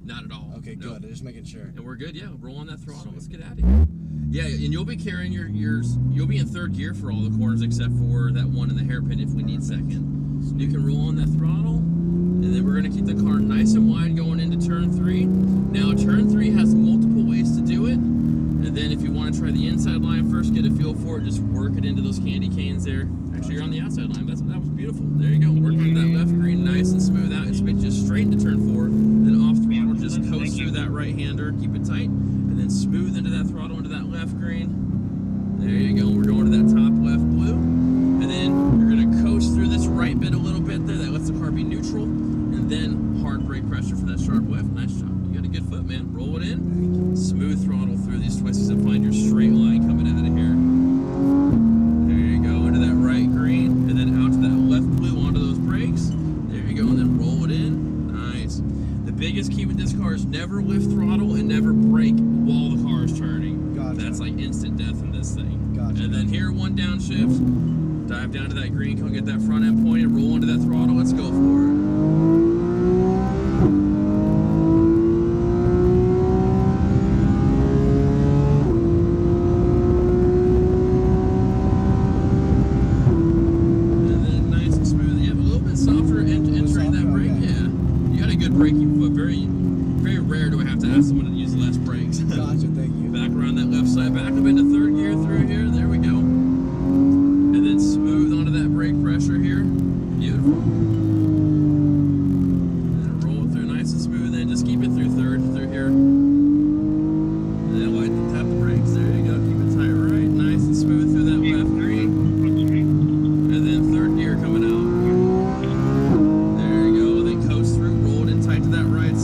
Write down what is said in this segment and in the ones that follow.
Not at all. Okay, no. good. I'm just making sure. And we're good. Yeah, roll on that throttle. Sweet. Let's get out of here. Yeah, and you'll be carrying you'll be in third gear for all the corners except for that one in the hairpin if we need second. Sweet. You can roll on that throttle, and then we're gonna keep the car nice and wide going into turn 3. Now turn 3 has multiple ways to do it. And then if you want to try the inside line first, get a feel for it, just work it into those candy canes there. Actually, you're on the outside line. That was beautiful. There you go. Working that left green nice and smooth out. It's just straight into turn 4. Then off throttle, just coast through that right-hander. Keep it tight. And then smooth into that throttle, into that left green. There you go. We're going to that top left blue. And then you're going to coast through this right bit a little bit there. That lets the car be neutral. And then hard brake pressure for that sharp left. Nice job. You got a good foot, man. Roll it in. Smooth throttle through these twists and find your straight line coming out of here. There you go. Into that right green. And then out to that left blue onto those brakes. There you go. And then roll it in. Nice. The biggest key with this car is never lift throttle and never brake while the car is turning. Gotcha. That's like instant death in this thing. Gotcha. And then here, one downshift. Dive down to that green cone, get that front end pointed, roll into that throttle. Let's go for it. Braking foot. Very, very rare do I have to ask someone to use less brakes. Gotcha, thank you. Back around that left side, back up into third gear through here. There we go. And then smooth onto that brake pressure here. Beautiful. And then roll it through nice and smooth. Then just keep it through third through here. And then lighten tap the brakes. There you go. Keep it tight right, nice and smooth through that left green. And then third gear coming out.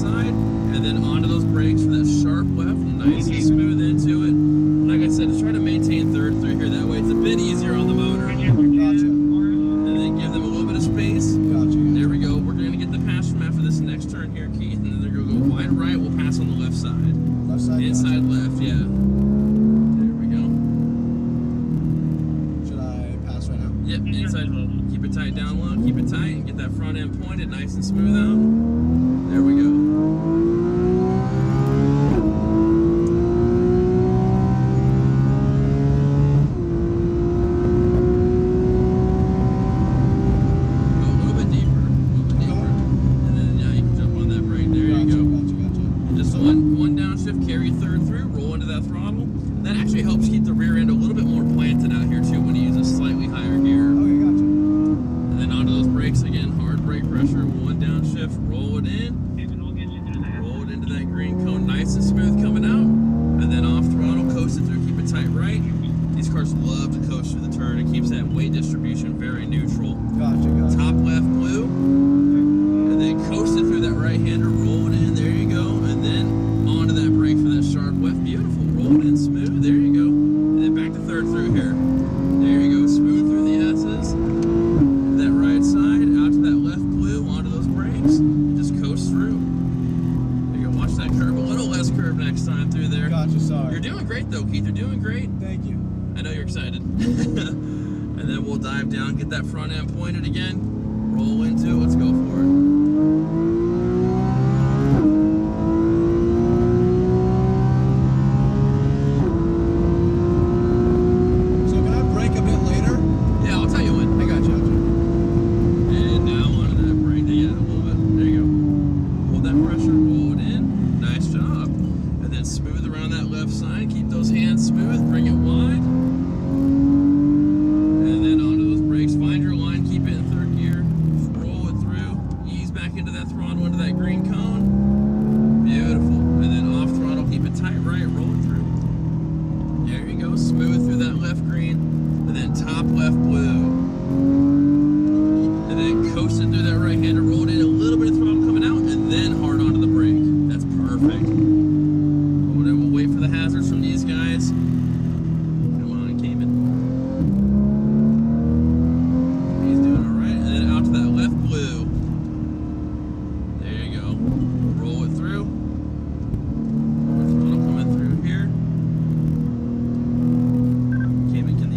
And then onto those brakes for that sharp left, nice and smooth into it. Like I said, just try to maintain third through here. That way it's a bit easier on the motor. Gotcha. And then give them a little bit of space. Gotcha. There we go. We're going to get the pass from after this next turn here, Keith. And then they're going to go wide right. We'll pass on the left side. Left side? Inside Gotcha. left, yeah. There we go. Should I pass right now? Yep, inside. Keep it tight down low. Keep it tight. And get that front end pointed nice and smooth out. There we go. One downshift, carry third through, roll into that throttle. That actually helps keep the rear end a little bit more planted out here too when you use a slightly higher gear. Okay, gotcha. And then onto those brakes again, hard brake pressure, one downshift, roll it in. Roll it into that green cone, nice and smooth coming out. And then off throttle, coast it through, keep it tight right. These cars love to coast through the turn. It keeps that weight distribution very neutral. Gotcha, gotcha. Top left blue. And then coast it through that right hander, roll it in, there you go. And then onto that brake for that sharp left. Beautiful. Roll it in smooth. There you go. And then back to third through here. There you go. Smooth through the S's. That right side. Out to that left blue. Onto those brakes. And just coast through. There you go. Watch that curve. A little less curve next time through there. Gotcha, sorry. You're doing great though, Keith. You're doing great. Thank you. I know you're excited. And then we'll dive down. Get that front end pointed again. Roll into it. Let's go for it. Smooth around that left side. Keep those hands smooth. Bring it wide. And then onto those brakes. Find your line. Keep it in third gear. Roll it through. Ease back into that throttle, into that green cone. Beautiful. And then off throttle. Keep it tight right. Roll it through. There you go. Smooth through that left green. And then top left blue. And then coast it through that right hander. Roll it in. A little bit of throttle coming out. And then hard onto the brake. That's perfect. Wait for the hazards from these guys. Come on, Cayman. He's doing all right. And then out to that left blue. There you go. Roll it through. Throttle coming through here. Cayman, can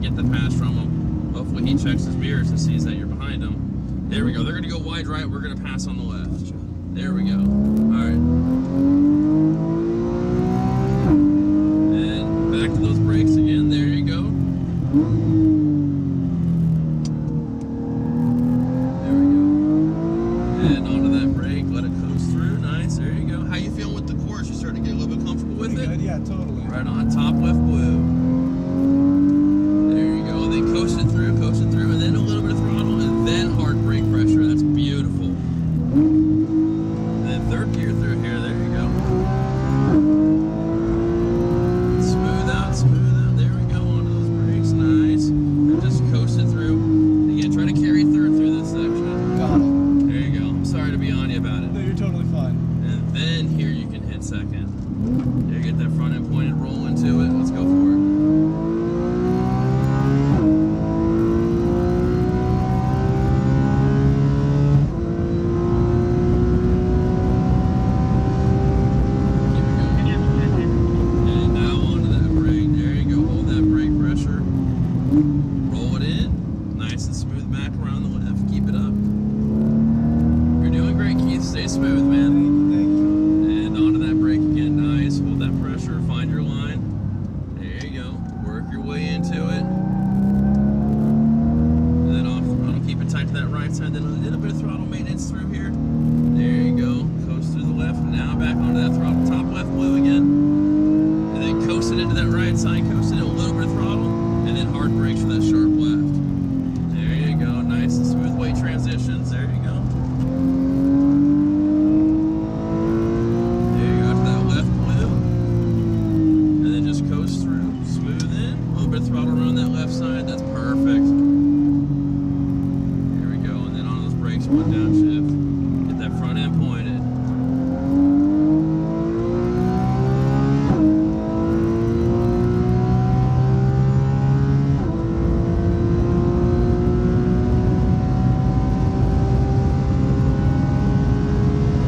get the pass from him. Hopefully he checks his mirrors and sees that you're behind him. There we go. They're going to go wide right. We're going to pass on the left. There we go. All right. And back to those brakes again. There you go. There we go. And onto that brake. Let it coast through. Nice. There you go. How you feeling with the course? You starting to get a little bit comfortable with it? Good. Yeah, totally. Right on. Top left blue. There you go. Then coast it through, and then a little bit of throttle, and then hard brake pressure. That's beautiful. And then third gear through here. There you go. Smooth out. There we go. Onto those brakes. Nice. And just coast it through. Again, try to carry third through this section. Got it. There you go. I'm sorry to be on you about it. No, you're totally fine. And then here you can hit second. There, get that front end pointed, roll into it. Let's go for it. Stay smooth, man. Thank you. And onto that brake again. Nice. Hold that pressure. Find your line. There you go. Work your way into it. And then off throttle. Keep it tight to that right side. Then a little bit of throttle maintenance through here. There you go. Coast through the left. Now back onto that throttle. Top left blue again. And then coast it into that right side. Coast it in a little bit of throttle. And then hard brakes for that sharp left. There you go. Nice and smooth weight transitions. There you go. Throttle around that left side, that's perfect. There we go, and then on those brakes, one downshift. Get that front end pointed.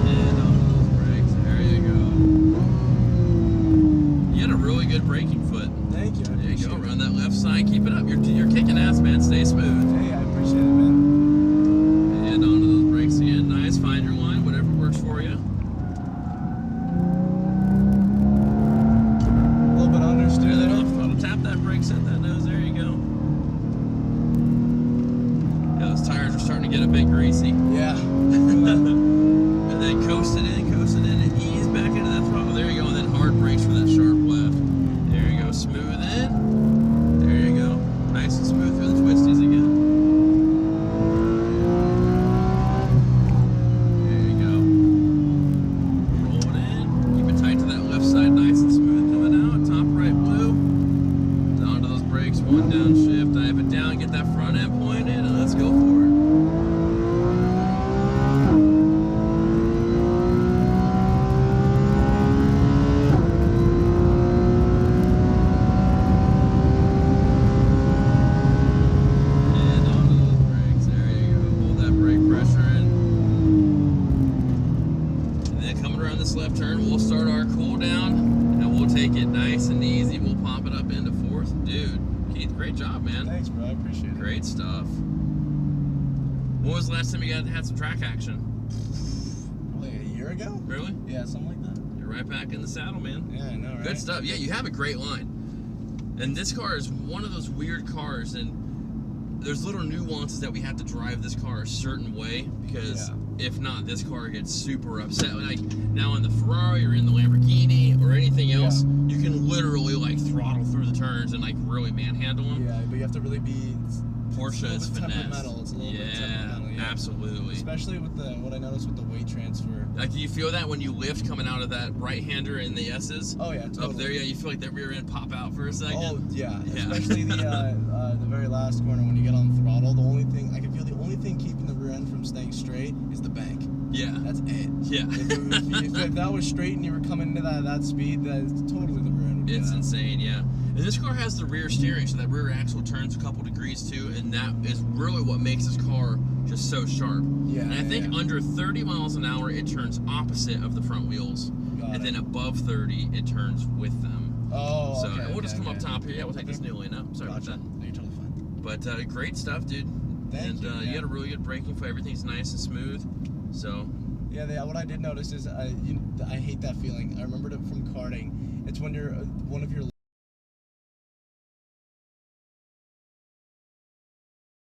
And on those brakes, there you go. You had a really good braking foot. Thank you. There you go. Run that left side. Keep it up. You're kicking ass, man. Stay smooth. Hey, I appreciate it, man. And onto those brakes again. Nice. Find your line. Whatever works for you. A little bit understeer And then there. off throttle. Tap that brake. Set that nose. There you go. Yeah, those tires are starting to get a bit greasy. Yeah. And then coast it in, and ease back into that throttle. There you go. And then hard brakes for that sharp left. There you go. Smooth in. There you go. Nice and smooth through the twisties again. There you go. Roll it in. Keep it tight to that left side. Nice and smooth coming out. Top right blue. Down to those brakes. One downshift. Dive it down. Get that front end pointed. And let's go for it. Left turn, we'll start our cool down and we'll take it nice and easy. We'll pop it up into fourth. Dude, Keith, great job, man. Thanks, bro. I appreciate it. Great stuff. When was the last time you had some track action? Probably a year ago? Really? Yeah, something like that. You're right back in the saddle, man. Yeah, I know, right? Good stuff. Yeah, you have a great line. And this car is one of those weird cars, and there's little nuances that we have to drive this car a certain way, because if not, this car gets super upset. Like now in the Ferrari or in the Lamborghini or anything else, you can literally like throttle through the turns and like really manhandle them. Yeah, but you have to really be. Porsche is finesse. Temperamental. It's a little bit temperamental. Yeah, absolutely. Especially with what I noticed with the weight transfer. Like, do you feel that when you lift coming out of that right-hander in the S's? Oh yeah, totally. Up there, yeah, you feel like that rear end pop out for a second. Oh yeah, especially the very last corner when you get on throttle. The only thing I can feel, the only thing keeping the rear end from staying straight is the bank. Yeah, that's it. Yeah. If that was straight and you were coming into that speed, that's totally the rear end would be It's that. insane, yeah. And this car has the rear steering, so that rear axle turns a couple degrees too, and that is really what makes this car just so sharp. Yeah. And I think under 30 miles an hour, it turns opposite of the front wheels. Got and it. then above 30, it turns with them. Oh, So okay. we'll just come up okay. top here. Yeah, we'll take this new lane up. Sorry Gotcha. about that. No, you're totally fine. But great stuff, dude. Thank you. You got a really good braking flow. Everything's nice and smooth. So. Yeah, what I did notice is I hate that feeling. I remembered it from karting. It's when you're one of your